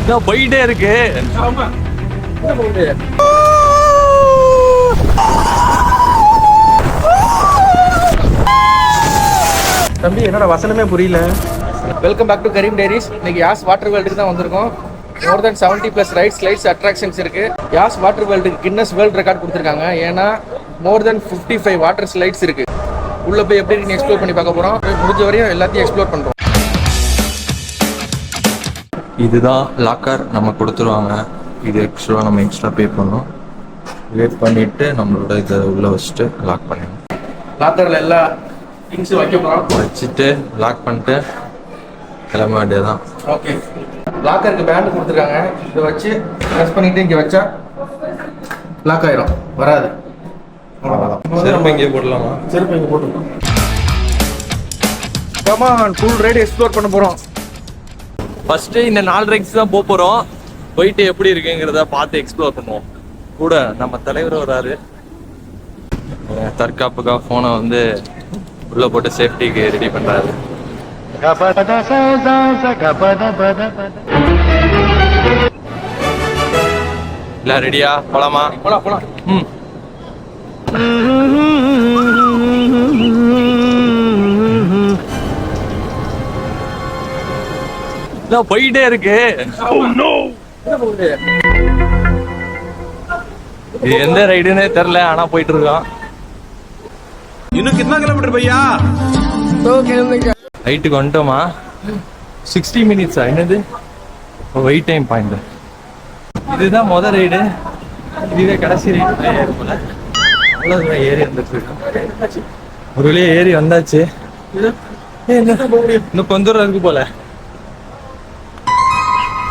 இதான் போயிட்டே இருக்கு. ஆமா போகுது. தம்பி என்னோட வசனமே புரியல. Welcome back to Kareem diaries. இன்னைக்கு யாஸ் வாட்டர் வேர்ல்டுக்கு தான் வந்திருக்கோம். More than 70+ rides, slides, attractions இருக்கு. யாஸ் வாட்டர் வேர்ல்டுக்கு கின்னஸ் வேர்ல்ட் ரெக்கார்ட் கொடுத்துருக்காங்க. ஏன்னா மோர் தென் 55 வாட்டர் ஸ்லைட்ஸ் இருக்கு. உள்ள போய் எப்படி இருக்குன்னு எக்ஸ்ப்ளோர் பண்ணி பார்க்க போறோம். முடிஞ்ச வரையும் எல்லாத்தையும் எக்ஸ்ப்ளோர் பண்றோம். இதுதான் லாக்கர், நம்ம கொடுத்துருவாங்க. இது ஆக்சுவலாக நம்ம எக்ஸ்ட்ரா பே பண்ணோம். வெயிட் பண்ணிட்டு நம்மளோட இதை உள்ள வச்சுட்டு லாக் பண்ணிடணும். லாக்கர்ல எல்லா திங்ஸும் வைக்க போறோம். வச்சுட்டு லாக் பண்ணிட்டு கிளம்ப வேண்டியதான். ஓகே, லாக்கருக்கு பேண்ட் கொடுத்துருக்காங்க. இதை வச்சு ப்ரெஸ் பண்ணிட்டு இங்கே வச்சா லாக் ஆயிரும், வராது. செருப்பு இங்கே போடலாமா? செருப்பு இங்கே போட்டுருக்கோம். கமான், ஃபுல் ரைடு எக்ஸ்ப்ளோர் பண்ண போறோம். ஃபர்ஸ்ட் இந்த 4 ரைட்ஸ் தான் போறோம். போயிட்டு எப்படி இருக்குங்கிறத பார்த்து எக்ஸ்ப்ளோர் பண்ணுவோம். கூட நம்ம தலைவர் வராரு. தற்காப்புக்காக போனை வந்து உள்ள போட்டு சேஃப்டிக்கு ரெடி பண்றாரு. இல்ல ரெடியா? போலாமா? போலாம். போயிட்டே இருக்கு. இது எந்த ரைடுன்னே தெரியல, ஆனா போயிட்டு இருக்கோம். இன்னும் கிतना கிலோமீட்டர் பையா? ரைட்டுக்கு வந்துட்டோமா? 60 மினிட்ஸா? என்னது வெயிட் டைம் பாயிண்ட். இதுதான் முதல் ரைடு. இதுவே கடைசி ரைடு போல. அவ்வளோ தூரம் ஏறி வந்துட்டு இருக்கோம். ஒரு வழியா ஏறி வந்தாச்சு. இன்னும் கொஞ்ச தூரம் இருக்கு போல.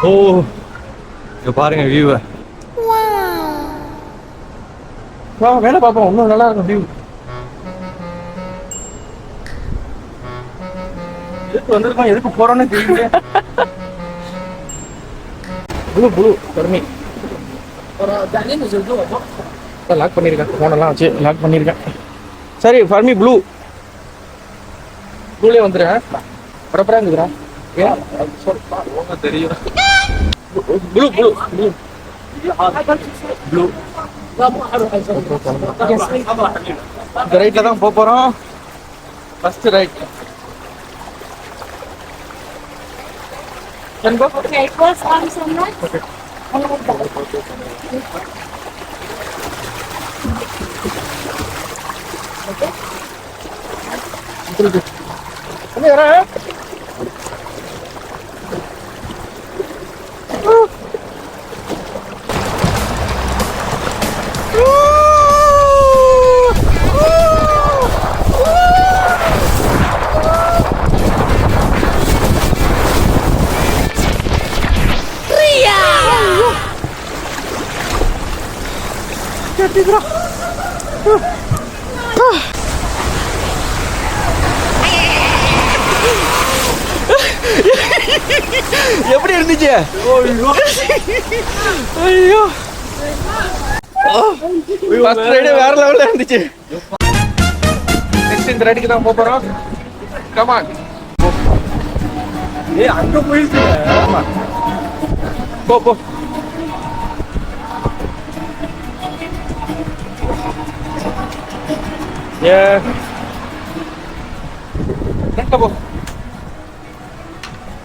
ஓ, இங்க பாருங்க வியூவை. வேலை பார்ப்போம். இன்னும் நல்லா இருக்கும் வியூ. எதுக்கு வந்திருக்கோம், எதுக்கு போறோம்னு தெரியல. ப்ளூ கருமி லாக் பண்ணியிருக்கேன். ஃபோனெல்லாம் வச்சு லாக் பண்ணியிருக்கேன். சரி, ஃபர்மி ப்ளூலே வந்துடுறேன். பரப்பரா இருக்குதுடா. ஏன் தெரியும். ப்ளூ இந்த ரைட்ல தான் போறோம். First right. Can go? Okay, it was on someone. Okay. Okay. Come here. எப்படி இருந்துச்சு? ஐயோ, ஃபர்ஸ்ட் ரைடு வேற லெவல்ல இருந்துச்சு. நெக்ஸ்ட் இந்த ரைடுக்கு தான் போறோம். Come on. ஏய், அங்க போயிடுச்சு. ஆமா, போ. போ,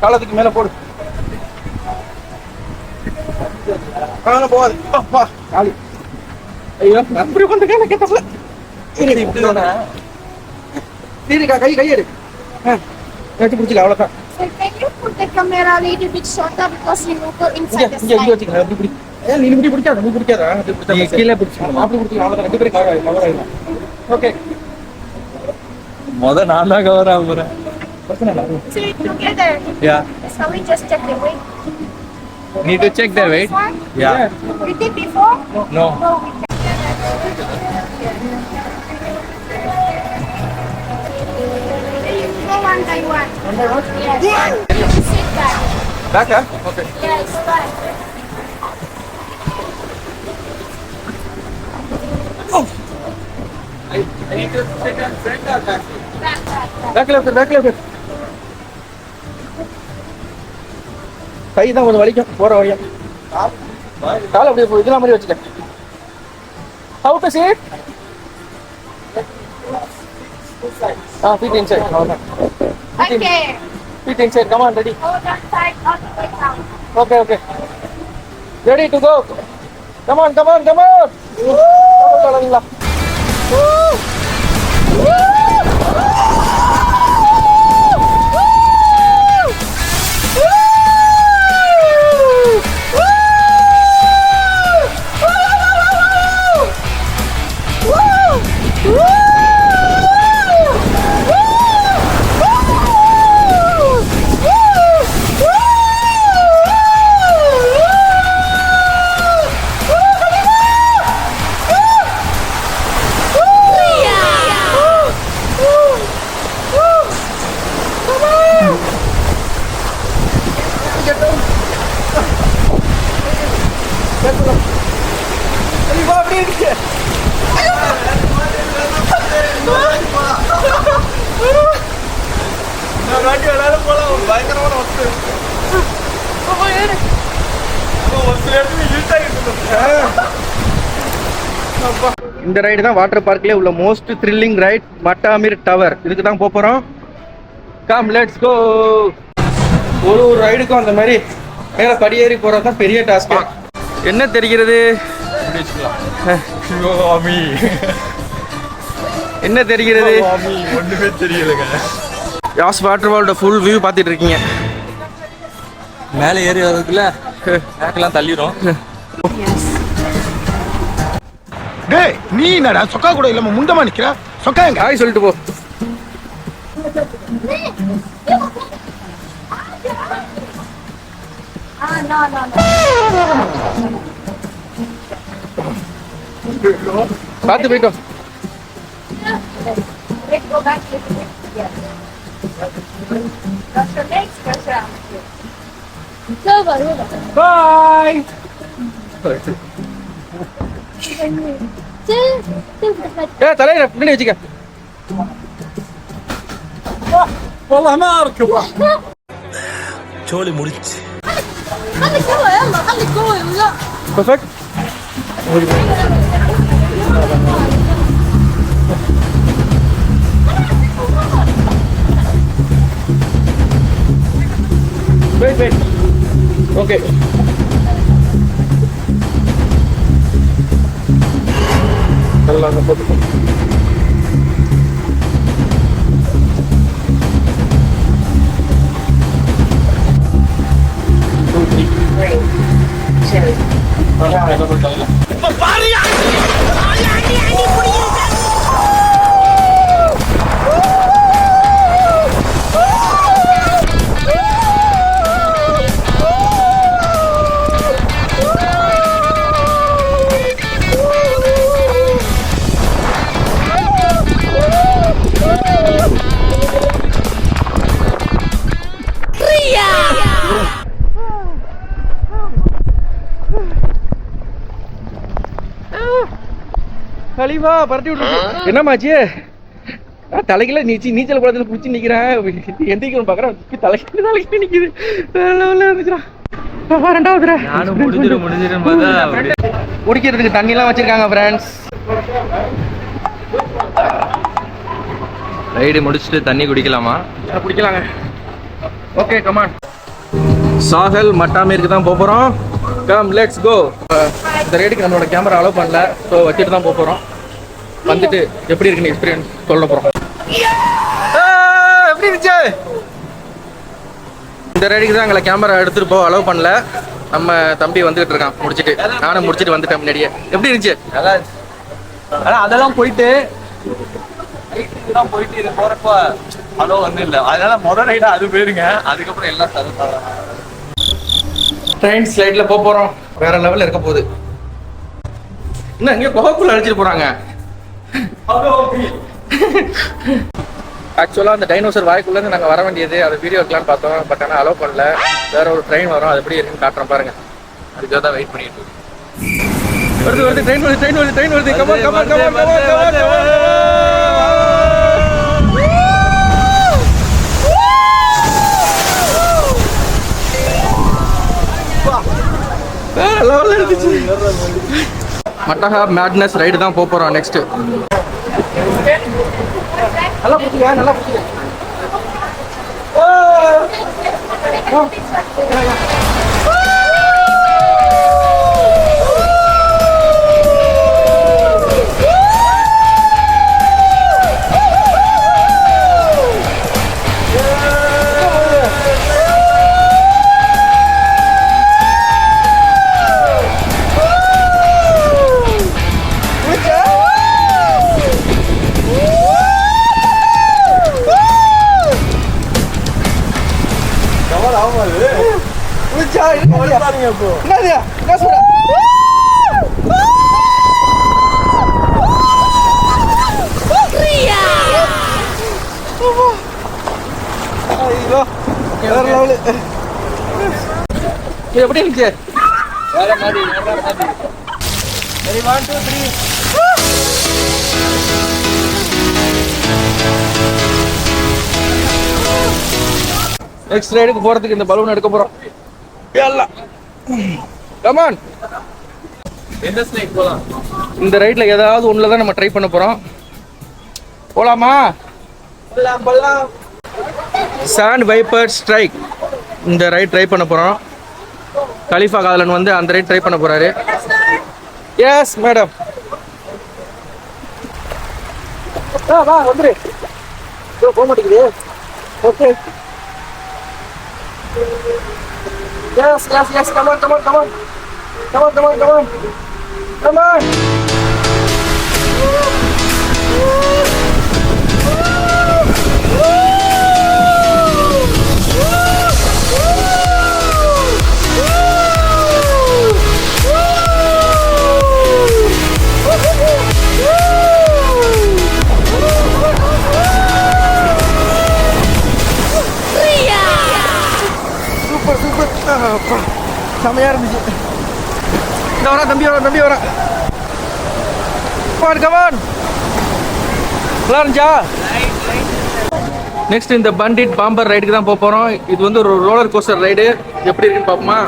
காலத்துக்கு மேல போடு. போகாது. காலி. ஐயோ, அப்படி கொண்டு கேட்கல. கை எடு. வச்சு பிடிச்சிக்க, அவ்வளோதான். So can you put the camera a little bit shorter because you will go inside the slide. வச்சுக்கலாம். அப்படி பிடி. நீ இப்படி பிடிக்காத, நீ பிடிக்காத. நீ கீழே பிடிச்சிக்கணும். அப்படி பிடிச்சிக்கலாம், அவ்வளோதான். 2 பேரும் கவர் ஆகிடும். ஓகே, நான் தான் கவர் ஆக போறேன். பிரச்சனை இல்லை. So you together. Yeah. So we just check the weight. Need to check the weight. This one? Yeah. We did before? No. No, we checked. Go one by one. Yes. Sit back. பேக்கா? Okay. Yes, back. பேக்கில் உட்கார். கை தான் கொஞ்சம் வலிக்கும் போற வழியும். கால் அப்படியே இதெல்லாம் மாதிரி வச்சுக்க. How to see it? Feet inside. Okay. Feet inside. Come on, ready. Hold on tight, not to break down. Okay. Ready to go. Come on. Come on. இந்த ரைடு தான் வாட்டர் பார்க்லயே உள்ள மோஸ்ட் த்ரில்லிங் ரைட் மட்டாமீர் tower. இதுக்கு தான் போறோம். Come let's go. ஒரு ரைடுக்கும் அந்த மாதிரி மேல படியேறி போறது தான் பெரிய டாஸ்க். என்ன தெரிகிறது? என்ன தெரிகிறது? ஒண்ணுமே தெரியலங்க. யாஸ் வாட்டர் வேர்ல்ட ஃபுல் வியூ பார்த்துட்டு இருக்கீங்க. மேலே ஏறி வரதுக்குள்ள பேக்கெல்லாம் தள்ளிடும். டேய் நீ என்னடா சொக்கா கூட இல்லாம முண்டமா நிக்கிற? சொக்கா எங்க? ஹாய் சொல்லிட்டு போ. No. பார்த்து போயிட்டோம். Let's go back to the yes. That's the next question. Over. பாய். தலையில பின்னாடி வச்சுக்க. சோலி முடிச்சு. خليك جوا يلا خليك جوا يلا. Perfect. Wait. Okay. நல்லா போட்டு. கலிவா பரட்டி விட்டு என்னமாச்சு? தலைக்கில நீச்சல் குளத்துல பிடிச்சி நிக்கிறேன். எந்திரிக்கணும் பாக்குறேன். தலைக்கு நிக்குது. ரெண்டாவது குடிக்கிறதுக்கு தண்ணி எல்லாம் வச்சிருக்காங்க ஃப்ரெண்ட்ஸ். ரைடு முடிச்சுட்டு தண்ணி குடிக்கலாமா? குடிக்கலாங்க. Okay come on. சாகல் மட்டாமீருக்கு தான் போறோம். Come let's go. இந்த ரைடுக்கு நம்மளோட கேமரா அலோவ் பண்ணல. ஸோ வச்சுட்டு தான் போறோம். வந்துட்டு எப்படி இருக்குன்னு எக்ஸ்பீரியன்ஸ் சொல்ல போறோம். எப்படி இருந்துச்சு? இந்த ரைடுக்கு தான் எங்களை கேமரா எடுத்துட்டு போக அலோவ் பண்ணல. நம்ம தம்பி வந்துட்டு இருக்கான் முடிச்சுட்டு. நானும் முடிச்சுட்டு வந்துட்டேன் முன்னாடியே. எப்படி இருந்துச்சு? அதெல்லாம் போயிட்டு இது போறப்ப அலோ வந்து இல்லை. அதனால முதல் ரைடா அது போயிருங்க. அதுக்கப்புறம் எல்லாம் சதம் ட்ரெயின் ஸ்லைட்ல போறோம். வேற லெவல்ல இருக்க போகுது. இன்னும் எங்கேயோ குகைக்குள்ள அழைச்சிட்டு போறாங்க. ஆக்சுவலா அந்த டைனோசர் வாய்க்குள்ள இருந்து நாங்க வர வேண்டியது அதை வீடியோ எடுக்கலாம்னு பார்த்தோம். பட் ஆனால் அலோவ் பண்ணல. வேற ஒரு ட்ரெயின் வரும். அது எப்படி இருக்குன்னு காட்டுறோம் பாருங்க. அதுக்காக தான் வெயிட் பண்ணிட்டு இருக்கோம். வருது ட்ரெயின் வருது. கமான். வேற லெவல்ல இருந்துச்சு. மட்டஹா மேட்னஸ் ரைடு தான் போறோம் நெக்ஸ்ட். நல்லா புடிங்க, நல்லா புடிங்க. எப்படி இருந்துச்சு? வேற மாதிரி. சரி 1 2 3. நெக்ஸ்ட் ரைடுக்கு போறதுக்கு இந்த பலூன் எடுக்க போறோம். எல்லாம் கம் ஆன். எந்த ஸ்னேக் போலாம்? இந்த ரைட்ல ஏதாவது ஒண்ணுல தான் நம்ம ட்ரை பண்ண போறோம். போலாமா? போலாம். சாண்ட் வைப்பர் ஸ்ட்ரைக் இந்த ரைட் ட்ரை பண்ண போறோம். கலிஃபா காதலன் வந்து அந்த ரைட் ட்ரை பண்ண போறாரு. Yes madam. வா வந்துரு. போக மாட்டேங்குது. Okay. Yes, come on. Super. செமையா இருந்துச்சு. இந்த வரா தம்பி வரா. கமான். நல்லா இருந்துச்சா? நெக்ஸ்ட் இந்த பண்டிட் பாம்பர் ரைடுக்கு தான் போறோம். இது வந்து ஒரு ரோலர் கோஸ்டர் ரைடு. எப்படி இருக்குன்னு பாப்போமா?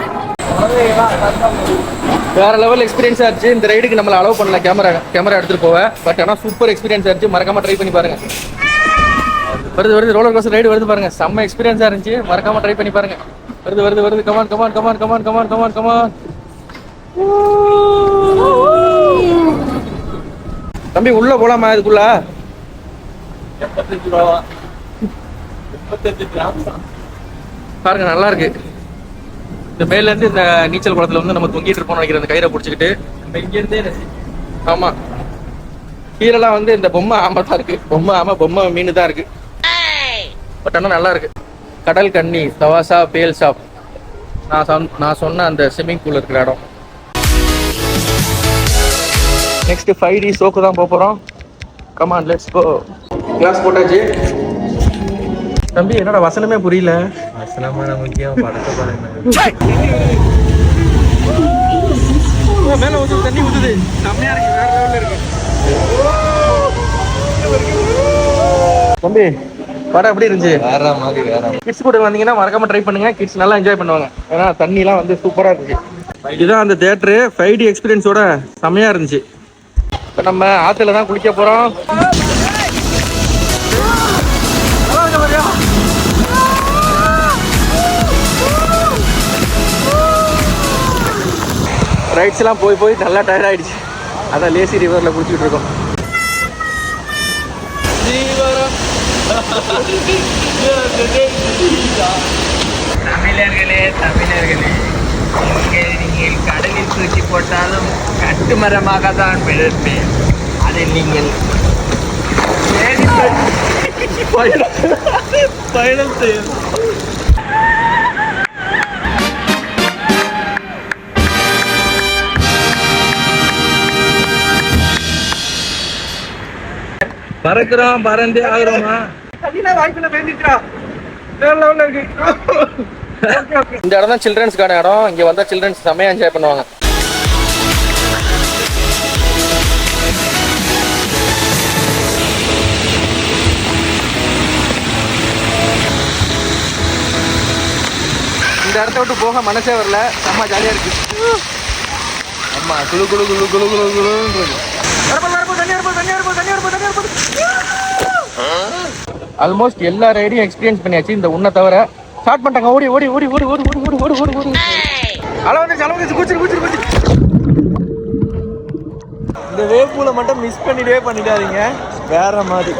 வேற லெவல் எக்ஸ்பீரியன்ஸா இருந்துச்சு. இந்த ரைடுக்கு நம்மள அலோவ் பண்ணல கேமரா எடுத்துட்டு போவேன். பட் ஆனால் சூப்பர் எக்ஸ்பீரியன்ஸா இருந்துச்சு. மறக்காம ட்ரை பண்ணி பாருங்க. வருது ரோலர் கோஸ்டர் ரைடு வருது பாருங்க. செம்ம எக்ஸ்பீரியன்ஸா இருந்துச்சு. மறக்காம ட்ரை பண்ணி பாருங்க. வருது. கமான். தம்பி உள்ள போலாமா இதுக்குள்ள? 35 கிராம் பாருங்க நல்லா இருக்கு. இந்த மேல இருந்து இந்த நீச்சல் குளத்துல வந்து நம்ம தொங்கிட்டு இருப்போம் நினைக்கிறேன். அந்த கயிறை பிடிச்சிக்கிட்டு இங்க இருந்தே. ஆமா. கீழெல்லாம் வந்து இந்த பொம்மை ஆமை தான் இருக்கு. பொம்மை மீன் தான் இருக்கு. பட் ஆனால் நல்லா இருக்கு. கடல் கன்னி தவாசா பேல் ஷாப். நான் சொன்ன அந்த ஸ்விம்மிங் பூல் இருக்கிற இடம். நெக்ஸ்ட் 5D ஷோக்கு தான் போறோம். Come on let's go. கிளாஸ் போட்டாச்சு. தம்பி என்னோட வசனமே புரியல. வசனமான முக்கியம் படத்தை பாருங்க. மேல ஊத்துது, தண்ணி ஊத்துது. செம்மையா இருக்கு. வேற லெவல்ல இருக்கு. தம்பி படம் எப்படி இருந்துச்சு? வேற மாதிரி. கிட்ஸ் கூட வந்தீங்கன்னா மறக்காம ட்ரை பண்ணுங்க. கிட்ஸ் நல்லா என்ஜாய் பண்ணுவாங்க. ஏன்னா தண்ணிலாம் வந்து சூப்பரா இருந்துச்சு. இதுதான் அந்த தியேட்டரு. 5D எக்ஸ்பீரியன்ஸோட செம்மையா இருந்துச்சு. இப்போ நம்ம ஆத்துல தான் குளிக்க போறோம். ரைட்ஸ் எல்லாம் போய் நல்லா டயர்ட் ஆயிடுச்சு. அதான் லேசி ரிவர்ல குளிச்சுட்டு இருக்கோம். தமிழர்களே நீங்கள் கடலில் தூக்கி போட்டாலும் கட்டுமரமாக தான் பிறப்பேன். அதை நீங்கள் பயணம் செய்யணும். பறக்குறோம், பறந்தே ஆகுறோமா? இந்த இடம் தான் சில்ட்ரன்ஸ்க்கான இடம். இங்க வந்தா சில்ட்ரன்ஸ் செமையா என்ஜாய் பண்ணுவாங்க. இந்த இடத்த விட்டு போக மனசே வரல. செம்ம ஜாலியா இருக்கு. ஆமா குளு குளு குளு குளு குளு குளுன்றது. ஆல்மோஸ்ட் எல்லா ரைடையும் எக்ஸ்பீரியன்ஸ் பண்ணியாச்சு இந்த உன்னை தவிர. ஸ்டார்ட் பண்ணிட்டாங்க. ஓடி ஓடி ஓடி ஓடி ஓடி ஓடி ஓடி ஓடி ஓடி ஓடி. அளவு குச்சிரு குச்சிரு குச்சிரு. இந்த வேவ் பூலை மட்டும் மிஸ் பண்ணிடாதீங்க, வேற மாதிரி.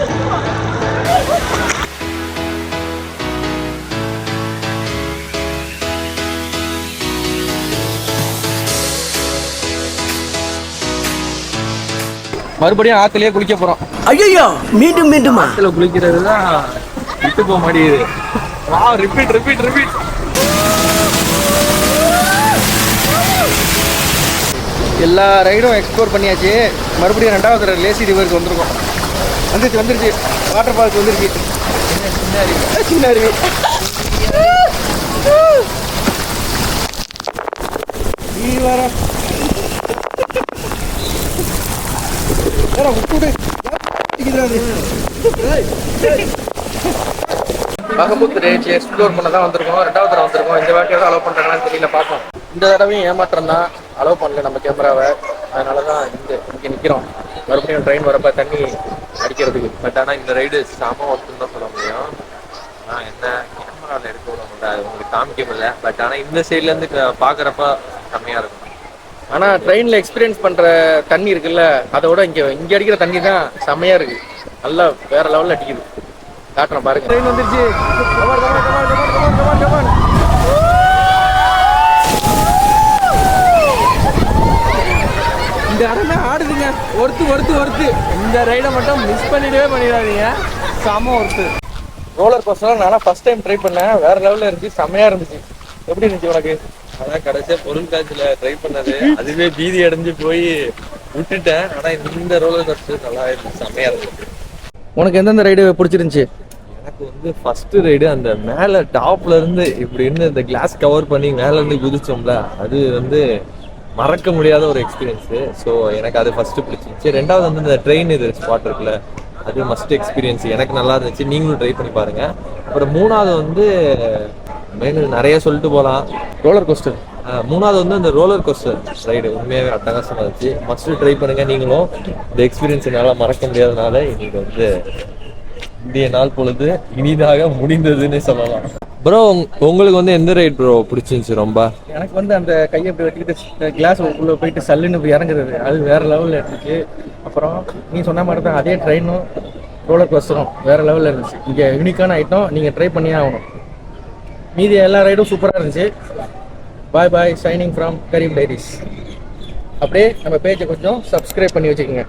மறுபடியும் ஆத்துலயே குளிக்க போறோம். ஐயோ மீண்டும் மீண்டுமா? ஆத்துல குளிக்கிறது தான் விட்டு போக மாட்டேங்குது. வா, ரிப்பீட் ரிப்பீட் ரிப்பீட். எல்லா ரைடும் எக்ஸ்ப்ளோர் பண்ணியாச்சு. மறுபடியும் ரெண்டாவது லேசி ரிவருக்கு வந்திருக்கோம். வந்துருச்சு வாட்டர் ஃபால்ஸ் வந்துருச்சு. சின்ன அருவி. பகமுத்து ரேஞ்ச் எக்ஸ்ப்ளோர் பண்ண தான் வந்திருக்கோம். ரெண்டாவது தடவை வந்திருக்கோம். இந்த வாட்டியாவது அலோவ் பண்ணுறாங்களான்னு தெரியல, பார்ப்போம். இந்த தடவையும் ஏமாற்றம் தான், அலோவ் பண்ணல நம்ம கேமராவை. அதனால தான் இங்கே நிற்கிறோம். மறுபடியும் ட்ரெயின் வரப்ப தண்ணி அடிக்கிறதுக்கு. பட் ஆனால் இந்த ரைடு செம ஒர்க்குன்னு தான் சொல்ல முடியும். ஆனால் என்ன கேமராவில் எடுக்க விட முடியல, அது உங்களுக்கு காமிக்க முடியல. பட் ஆனால் இந்த சைட்லேருந்து பார்க்குறப்ப செம்மையாக இருக்கும். ஆனால் ட்ரெயினில் எக்ஸ்பீரியன்ஸ் பண்ணுற தண்ணி இருக்குல்ல, அதோட இங்கே அடிக்கிற தண்ணி தான் செம்மையாக இருக்குது. நல்லா வேற லெவலில் அடிக்குது. காட்டுறேன் பாருங்க. ட்ரெயின் வந்துருச்சு. இந்த இடமே ஆடுதுங்க. ஒருத்து இந்த ரைடை மட்டும் மிஸ் பண்ணிடாதீங்க, செம ஒருத்து. ரோலர் கோஸ்டர் நானும் ஃபர்ஸ்ட் டைம் ட்ரை பண்ணேன். வேற லெவலில் இருந்துச்சு, செம்மையாக இருந்துச்சு. எப்படி இருந்துச்சு உனக்கு? அதான் கடைசியாக பொருட்காட்சியில் ட்ரை பண்ணது, அதுவே பீதி அடைஞ்சு போய் விட்டுட்டேன். ஆனால் இந்த ரோலர் கோஸ்டர் நல்லா இருந்துச்சு, செம்மையாக இருந்துச்சு. உனக்கு எந்தெந்த ரைடு பிடிச்சிருந்துச்சு? எனக்கு வந்து ஃபர்ஸ்ட் ரைடு அந்த மேலே டாப்ல இருந்து இப்படி இருந்து இந்த கிளாஸ் கவர் பண்ணி மேலே இருந்து குதிச்சோம்ல, அது வந்து மறக்க முடியாத ஒரு எக்ஸ்பீரியன்ஸு. ஸோ எனக்கு அது ஃபர்ஸ்ட் பிடிச்சிருந்துச்சு. ரெண்டாவது வந்து இந்த ட்ரெயின் இது ஸ்பாட் இருக்குல்ல, அது மஸ்ட் எக்ஸ்பீரியன்ஸ். எனக்கு நல்லா இருந்துச்சு, நீங்களும் ட்ரை பண்ணி பாருங்க. அப்புறம் மூணாவது வந்து நிறைய சொல்லிட்டு போகலாம். Roller coaster. மூணாவது வந்து அந்த ரோலர் கோஸ்டர் ரைடு உண்மையாகவே அட்டகாசமாக இருந்துச்சு. மஸ்ட் ட்ரை பண்ணுங்க நீங்களும். இந்த எக்ஸ்பீரியன்ஸ் என்னால் மறக்க முடியாதனால இன்னைக்கு வந்து இந்திய நாள் பொழுது இனிதாக முடிந்ததுன்னு சொல்லலாம். ப்ரோ, உங்களுக்கு வந்து எந்த ரைட் ப்ரோ பிடிச்சிருந்துச்சு ரொம்ப? எனக்கு வந்து அந்த கையை இப்படி வச்சுக்கிட்டு கிளாஸ் உள்ள போயிட்டு சல்லுன்னு இப்படி இறங்குறது, அது வேற லெவலில் இருந்துச்சு. அப்புறம் நீ சொன்ன மாதிரி தான் அதே ட்ரெயினும் ரோலர் கோஸ்டரும் வேற லெவலில் இருந்துச்சு. இங்கே யூனிக்கான ஐட்டம், நீங்கள் ட்ரை பண்ணியே ஆகணும். மீதி எல்லா ரைடும் சூப்பராக இருந்துச்சு. பாய் பாய், சைனிங் ஃப்ரம் கரீம் டைரிஸ். அப்படியே நம்ம பேஜை கொஞ்சம் சப்ஸ்கிரைப் பண்ணி வச்சுக்கோங்க.